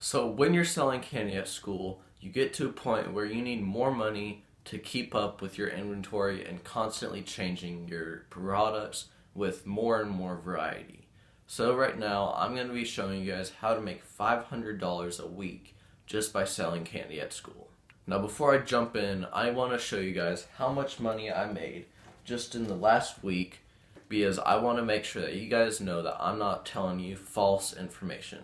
So when you're selling candy at school, you get to a point where you need more money to keep up with your inventory and constantly changing your products with more and more variety. So right now, I'm going to be showing you guys how to make $500 a week just by selling candy at school. Now before I jump in, I want to show you guys how much money I made just in the last week because I want to make sure that you guys know that I'm not telling you false information.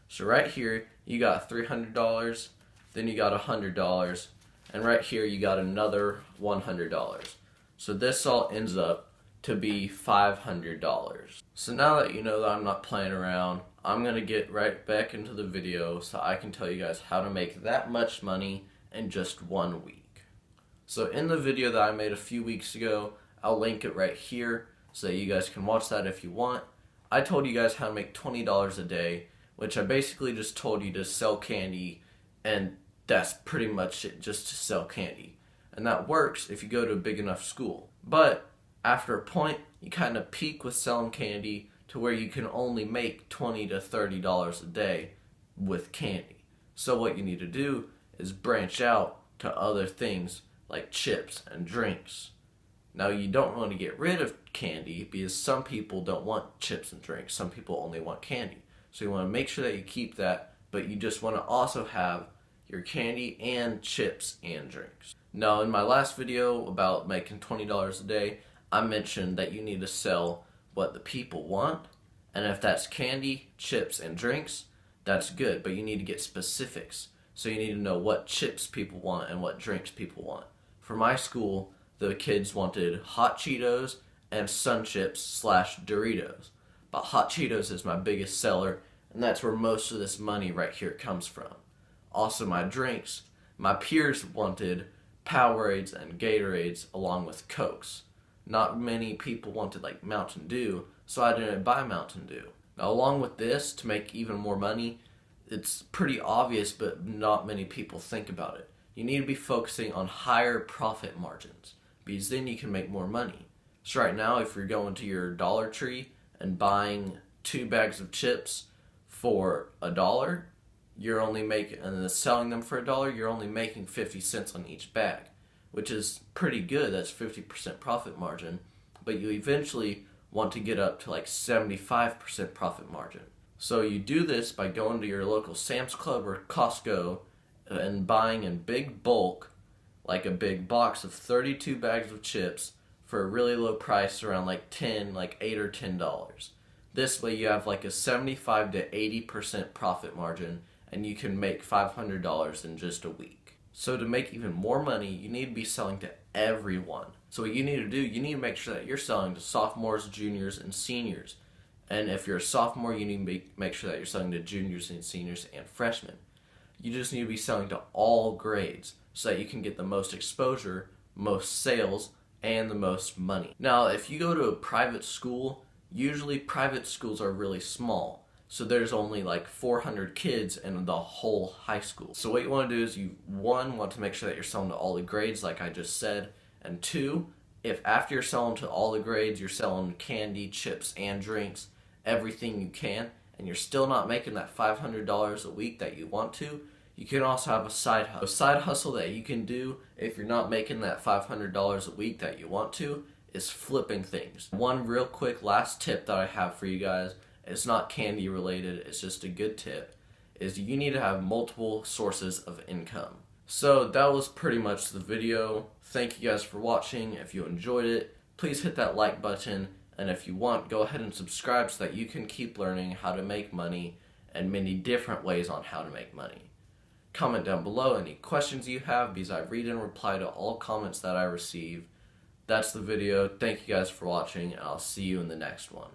So right here, you got $300, then you got $100, and right here you got another $100. So this all ends up to be $500. So now that you know that I'm not playing around, I'm going to get right back into the video so I can tell you guys how to make that much money in just 1 week. So in the video that I made a few weeks ago, I'll link it right here so that you guys can watch that if you want. I told you guys how to make $20 a day, which I basically just told you to sell candy, and that's pretty much it, just to sell candy. And that works if you go to a big enough school. But after a point, you kind of peak with selling candy to where you can only make $20 to $30 a day with candy. So what you need to do is branch out to other things like chips and drinks. Now you don't want to get rid of candy because some people don't want chips and drinks. Some people only want candy. So you want to make sure that you keep that, but you just want to also have your candy and chips and drinks. Now in my last video about making $20 a day, I mentioned that you need to sell what the people want, and if that's candy, chips, and drinks, that's good, but you need to get specifics. So you need to know what chips people want and what drinks people want. For my school, the kids wanted hot Cheetos and Sun Chips / Doritos. But hot Cheetos is my biggest seller, and that's where most of this money right here comes from. Also my drinks, my peers wanted Powerades and Gatorades along with Cokes. Not many people wanted like Mountain Dew, so I didn't buy Mountain Dew. Now along with this, to make even more money, it's pretty obvious but not many people think about it. You need to be focusing on higher profit margins because then you can make more money. So right now if you're going to your Dollar Tree and buying 2 bags of chips for $1, you're only making, and then selling them for $1, you're only making 50 cents on each bag, which is pretty good. That's 50% profit margin, but you eventually want to get up to like 75% profit margin. So you do this by going to your local Sam's Club or Costco and buying in big bulk, like a big box of 32 bags of chips for a really low price, around like $8 or $10. This way you have like a 75 to 80% profit margin and you can make $500 in just a week. So to make even more money, you need to be selling to everyone. So what you need to do, you need to make sure that you're selling to sophomores, juniors, and seniors. And if you're a sophomore, you need to make sure that you're selling to juniors and seniors and freshmen. You just need to be selling to all grades so that you can get the most exposure, most sales, and the most money. Now, if you go to a private school, usually private schools are really small. So there's only like 400 kids in the whole high school. So what you want to do is you, 1, want to make sure that you're selling to all the grades like I just said, and 2, if after you're selling to all the grades, you're selling candy, chips, and drinks, everything you can, and you're still not making that $500 a week that you want to, you can also have a side hustle. A side hustle that you can do if you're not making that $500 a week that you want to is flipping things. One real quick last tip that I have for you guys, it's not candy related, it's just a good tip, is you need to have multiple sources of income. So that was pretty much the video. Thank you guys for watching. If you enjoyed it, please hit that like button, and if you want, go ahead and subscribe so that you can keep learning how to make money and many different ways on how to make money. Comment down below any questions you have because I read and reply to all comments that I receive. That's the video. Thank you guys for watching, and I'll see you in the next one.